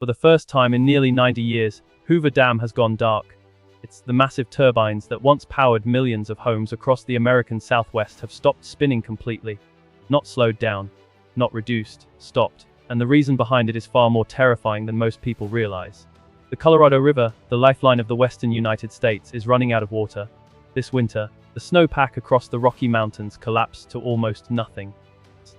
For the first time in nearly 90 years, Hoover Dam has gone dark. It's the massive turbines that once powered millions of homes across the American Southwest have stopped spinning completely. Not slowed down, not reduced, stopped. And the reason behind it is far more terrifying than most people realize. The Colorado River, the lifeline of the western United States, is running out of water. This winter, the snowpack across the Rocky Mountains collapsed to almost nothing.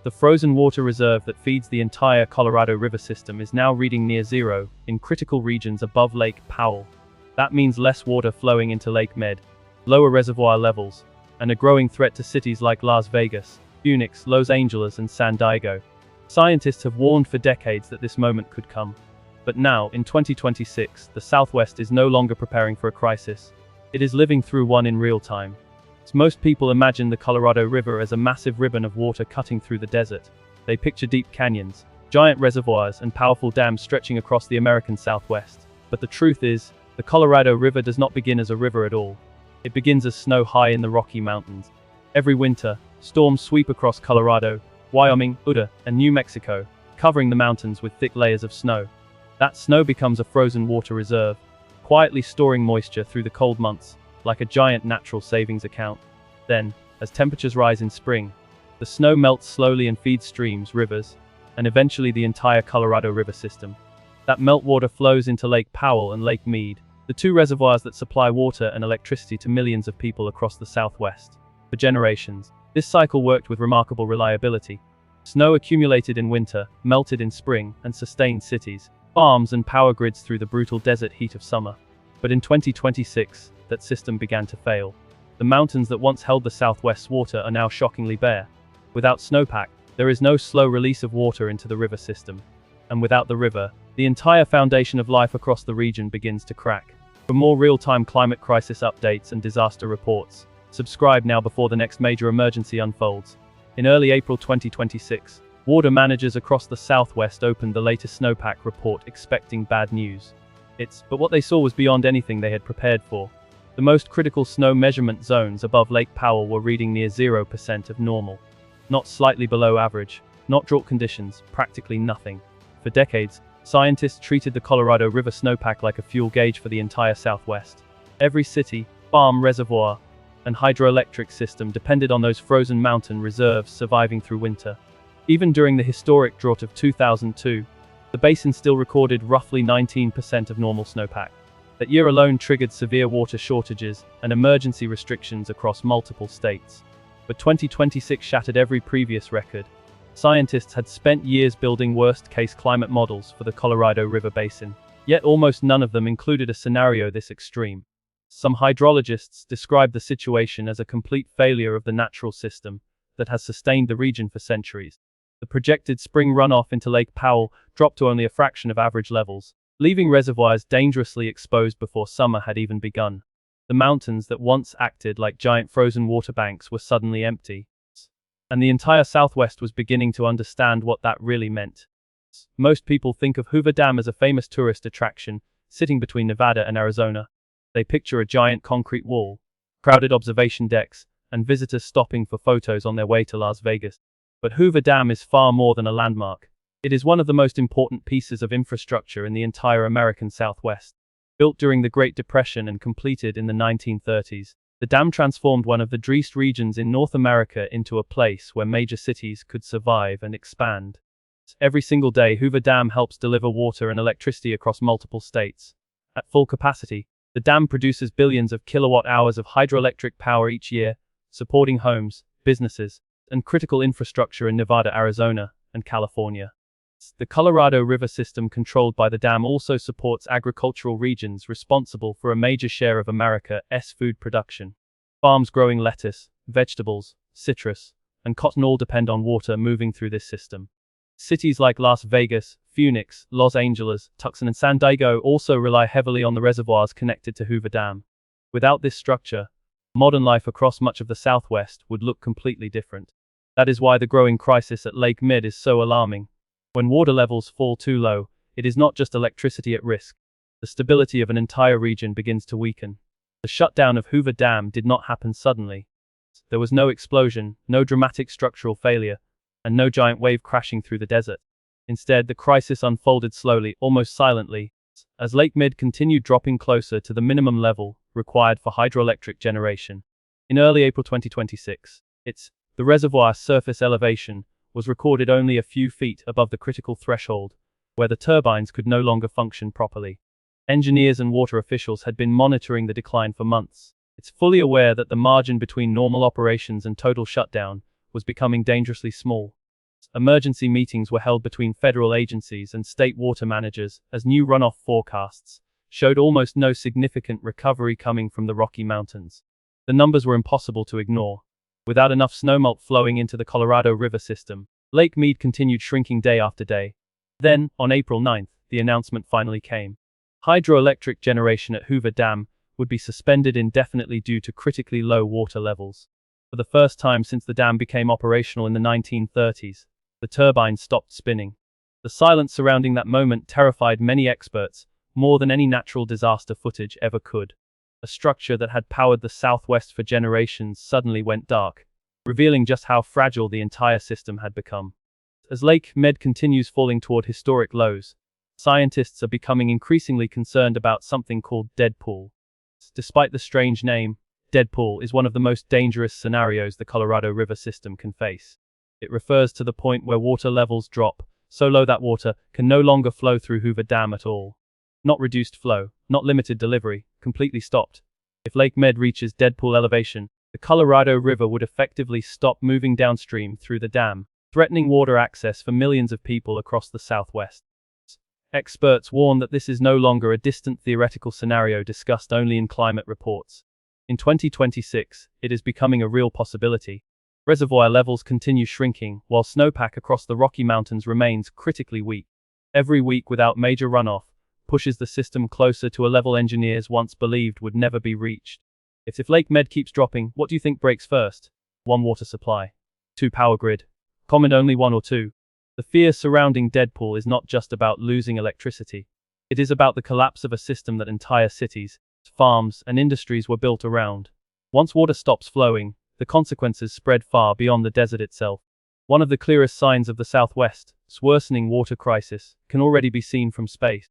The frozen water reserve that feeds the entire Colorado River system is now reading near zero in critical regions above Lake Powell. That means less water flowing into Lake Mead, lower reservoir levels, and a growing threat to cities like Las Vegas, Phoenix, Los Angeles, and San Diego. Scientists have warned for decades that this moment could come. But now, in 2026, the Southwest is no longer preparing for a crisis. It is living through one in real time. Most people imagine the Colorado River as a massive ribbon of water cutting through the desert. They picture deep canyons, giant reservoirs, and powerful dams stretching across the American Southwest. But the truth is, the Colorado River does not begin as a river at all. It begins as snow high in the Rocky Mountains. Every winter, storms sweep across Colorado, Wyoming, Utah, and New Mexico, covering the mountains with thick layers of snow. That snow becomes a frozen water reserve, quietly storing moisture through the cold months, like a giant natural savings account. Then, as temperatures rise in spring, the snow melts slowly and feeds streams, rivers, and eventually the entire Colorado River system. That meltwater flows into Lake Powell and Lake Mead, the two reservoirs that supply water and electricity to millions of people across the Southwest. For generations, this cycle worked with remarkable reliability. Snow accumulated in winter, melted in spring, and sustained cities, farms, and power grids through the brutal desert heat of summer. But in 2026, that system began to fail. The mountains that once held the Southwest's water are now shockingly bare. Without snowpack, there is no slow release of water into the river system. And without the river, the entire foundation of life across the region begins to crack. For more real-time climate crisis updates and disaster reports, subscribe now before the next major emergency unfolds. In early April 2026, water managers across the Southwest opened the latest snowpack report expecting bad news. But what they saw was beyond anything they had prepared for. The most critical snow measurement zones above Lake Powell were reading near 0% of normal. Not slightly below average, not drought conditions, practically nothing. For decades, scientists treated the Colorado River snowpack like a fuel gauge for the entire Southwest. Every city, farm, reservoir, and hydroelectric system depended on those frozen mountain reserves surviving through winter. Even during the historic drought of 2002, the basin still recorded roughly 19% of normal snowpack. That year alone triggered severe water shortages and emergency restrictions across multiple states. But 2026 shattered every previous record. Scientists had spent years building worst-case climate models for the Colorado River basin, yet almost none of them included a scenario this extreme. Some hydrologists described the situation as a complete failure of the natural system that has sustained the region for centuries. The projected spring runoff into Lake Powell dropped to only a fraction of average levels, leaving reservoirs dangerously exposed before summer had even begun. The mountains that once acted like giant frozen water banks were suddenly empty. And the entire Southwest was beginning to understand what that really meant. Most people think of Hoover Dam as a famous tourist attraction, sitting between Nevada and Arizona. They picture a giant concrete wall, crowded observation decks, and visitors stopping for photos on their way to Las Vegas. But Hoover Dam is far more than a landmark. It is one of the most important pieces of infrastructure in the entire American Southwest. Built during the Great Depression and completed in the 1930s, the dam transformed one of the driest regions in North America into a place where major cities could survive and expand. Every single day, Hoover Dam helps deliver water and electricity across multiple states. At full capacity, the dam produces billions of kilowatt-hours of hydroelectric power each year, supporting homes, businesses, and critical infrastructure in Nevada, Arizona, and California. The Colorado River system controlled by the dam also supports agricultural regions responsible for a major share of America's food production. Farms growing lettuce, vegetables, citrus, and cotton all depend on water moving through this system. Cities like Las Vegas, Phoenix, Los Angeles, Tucson, and San Diego also rely heavily on the reservoirs connected to Hoover Dam. Without this structure, modern life across much of the Southwest would look completely different. That is why the growing crisis at Lake Mead is so alarming. When water levels fall too low, it is not just electricity at risk. The stability of an entire region begins to weaken. The shutdown of Hoover Dam did not happen suddenly. There was no explosion, no dramatic structural failure, and no giant wave crashing through the desert. Instead, the crisis unfolded slowly, almost silently, as Lake Mead continued dropping closer to the minimum level required for hydroelectric generation. In early April 2026, the reservoir surface elevation was recorded only a few feet above the critical threshold, where the turbines could no longer function properly. Engineers and water officials had been monitoring the decline for months. It's fully aware that the margin between normal operations and total shutdown was becoming dangerously small. Emergency meetings were held between federal agencies and state water managers as new runoff forecasts showed almost no significant recovery coming from the Rocky Mountains. The numbers were impossible to ignore. Without enough snowmelt flowing into the Colorado River system, Lake Mead continued shrinking day after day. Then, on April 9th, the announcement finally came. Hydroelectric generation at Hoover Dam would be suspended indefinitely due to critically low water levels. For the first time since the dam became operational in the 1930s, the turbines stopped spinning. The silence surrounding that moment terrified many experts, more than any natural disaster footage ever could. A structure that had powered the Southwest for generations suddenly went dark, revealing just how fragile the entire system had become. As Lake Mead continues falling toward historic lows, scientists are becoming increasingly concerned about something called deadpool. Despite the strange name, deadpool is one of the most dangerous scenarios the Colorado River system can face. It refers to the point where water levels drop so low that water can no longer flow through Hoover Dam at all. Not reduced flow, not limited delivery, completely stopped. If Lake Mead reaches deadpool elevation, the Colorado River would effectively stop moving downstream through the dam, threatening water access for millions of people across the Southwest. Experts warn that this is no longer a distant theoretical scenario discussed only in climate reports. In 2026, it is becoming a real possibility. Reservoir levels continue shrinking, while snowpack across the Rocky Mountains remains critically weak. Every week without major runoff pushes the system closer to a level engineers once believed would never be reached. If Lake Mead keeps dropping, what do you think breaks first? 1. Water supply. 2. Power grid. Comment only 1 or 2. The fear surrounding deadpool is not just about losing electricity. It is about the collapse of a system that entire cities, farms, and industries were built around. Once water stops flowing, the consequences spread far beyond the desert itself. One of the clearest signs of the Southwest's worsening water crisis can already be seen from space.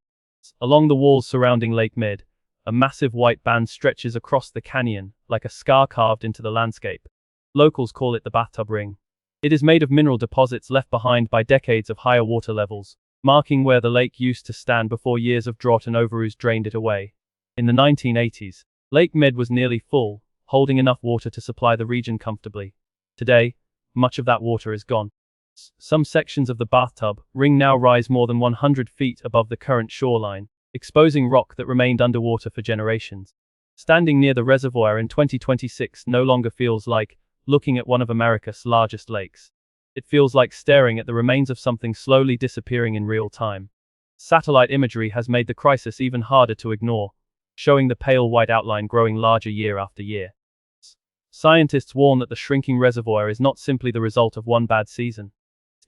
Along the walls surrounding Lake Mead, a massive white band stretches across the canyon, like a scar carved into the landscape. Locals call it the bathtub ring. It is made of mineral deposits left behind by decades of higher water levels, marking where the lake used to stand before years of drought and overuse drained it away. In the 1980s, Lake Mead was nearly full, holding enough water to supply the region comfortably. Today, much of that water is gone. Some sections of the bathtub ring now rise more than 100 feet above the current shoreline, exposing rock that remained underwater for generations. Standing near the reservoir in 2026 no longer feels like looking at one of America's largest lakes. It feels like staring at the remains of something slowly disappearing in real time. Satellite imagery has made the crisis even harder to ignore, showing the pale white outline growing larger year after year. Scientists warn that the shrinking reservoir is not simply the result of one bad season.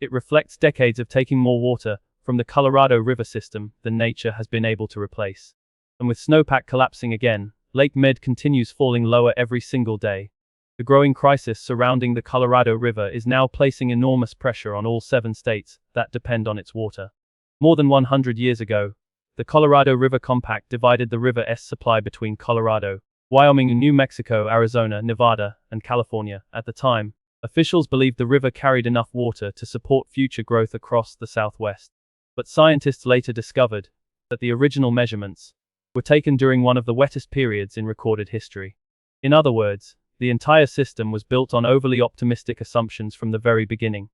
It reflects decades of taking more water from the Colorado River system than nature has been able to replace. And with snowpack collapsing again, Lake Mead continues falling lower every single day. The growing crisis surrounding the Colorado River is now placing enormous pressure on all 7 states that depend on its water. More than 100 years ago, the Colorado River Compact divided the river's supply between Colorado, Wyoming, New Mexico, Arizona, Nevada, and California. At the time, officials believed the river carried enough water to support future growth across the Southwest. But scientists later discovered that the original measurements were taken during one of the wettest periods in recorded history. In other words, the entire system was built on overly optimistic assumptions from the very beginning.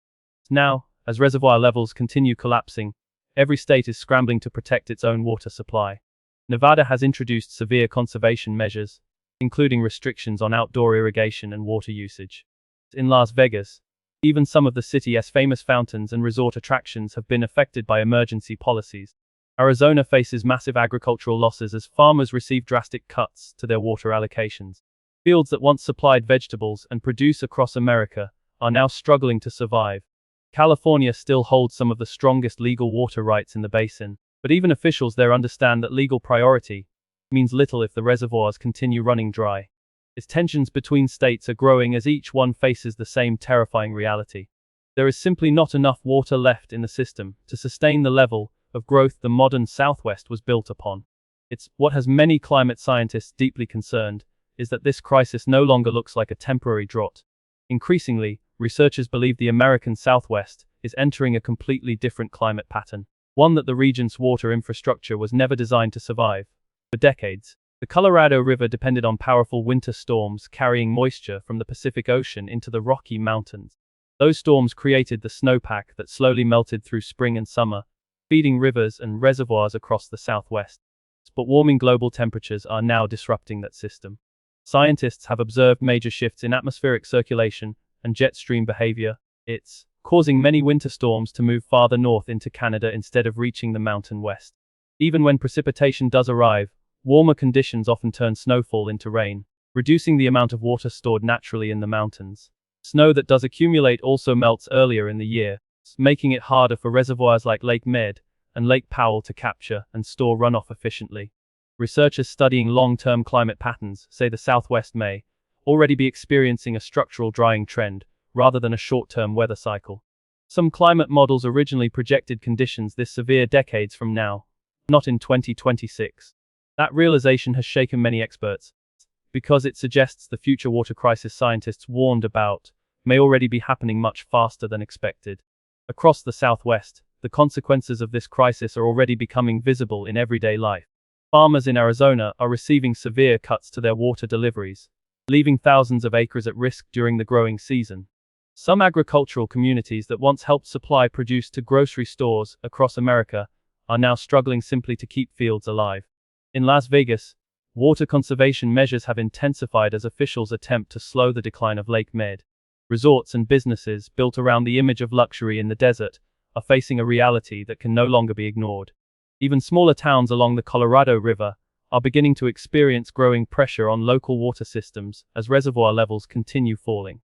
Now, as reservoir levels continue collapsing, every state is scrambling to protect its own water supply. Nevada has introduced severe conservation measures, including restrictions on outdoor irrigation and water usage. In Las Vegas, even some of the city's famous fountains and resort attractions have been affected by emergency policies. Arizona faces massive agricultural losses as farmers receive drastic cuts to their water allocations. Fields that once supplied vegetables and produce across America are now struggling to survive. California still holds some of the strongest legal water rights in the basin, but even officials there understand that legal priority means little if the reservoirs continue running dry. Its tensions between states are growing as each one faces the same terrifying reality. There is simply not enough water left in the system to sustain the level of growth the modern Southwest was built upon. It's what has many climate scientists deeply concerned is that this crisis no longer looks like a temporary drought. Increasingly, researchers believe the American Southwest is entering a completely different climate pattern, one that the region's water infrastructure was never designed to survive. For decades, the Colorado River depended on powerful winter storms carrying moisture from the Pacific Ocean into the Rocky Mountains. Those storms created the snowpack that slowly melted through spring and summer, feeding rivers and reservoirs across the Southwest. But warming global temperatures are now disrupting that system. Scientists have observed major shifts in atmospheric circulation and jet stream behavior. It's causing many winter storms to move farther north into Canada instead of reaching the mountain west. Even when precipitation does arrive, warmer conditions often turn snowfall into rain, reducing the amount of water stored naturally in the mountains. Snow that does accumulate also melts earlier in the year, making it harder for reservoirs like Lake Mead and Lake Powell to capture and store runoff efficiently. Researchers studying long-term climate patterns say the Southwest may already be experiencing a structural drying trend rather than a short-term weather cycle. Some climate models originally projected conditions this severe decades from now, not in 2026. That realization has shaken many experts, because it suggests the future water crisis scientists warned about may already be happening much faster than expected. Across the Southwest, the consequences of this crisis are already becoming visible in everyday life. Farmers in Arizona are receiving severe cuts to their water deliveries, leaving thousands of acres at risk during the growing season. Some agricultural communities that once helped supply produce to grocery stores across America are now struggling simply to keep fields alive. In Las Vegas, water conservation measures have intensified as officials attempt to slow the decline of Lake Mead. Resorts and businesses built around the image of luxury in the desert are facing a reality that can no longer be ignored. Even smaller towns along the Colorado River are beginning to experience growing pressure on local water systems as reservoir levels continue falling.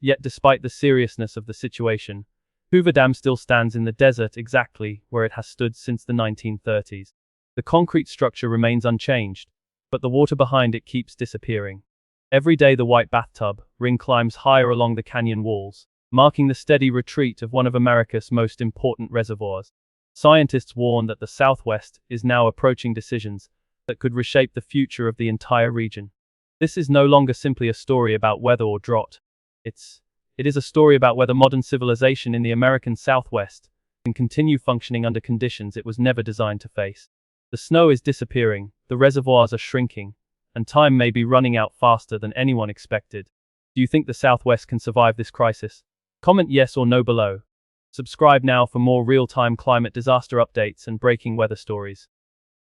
Yet despite the seriousness of the situation, Hoover Dam still stands in the desert exactly where it has stood since the 1930s. The concrete structure remains unchanged, but the water behind it keeps disappearing. Every day the white bathtub ring climbs higher along the canyon walls, marking the steady retreat of one of America's most important reservoirs. Scientists warn that the Southwest is now approaching decisions that could reshape the future of the entire region. This is no longer simply a story about weather or drought. It is a story about whether modern civilization in the American Southwest can continue functioning under conditions it was never designed to face. The snow is disappearing, the reservoirs are shrinking, and time may be running out faster than anyone expected. Do you think the Southwest can survive this crisis? Comment yes or no below. Subscribe now for more real-time climate disaster updates and breaking weather stories.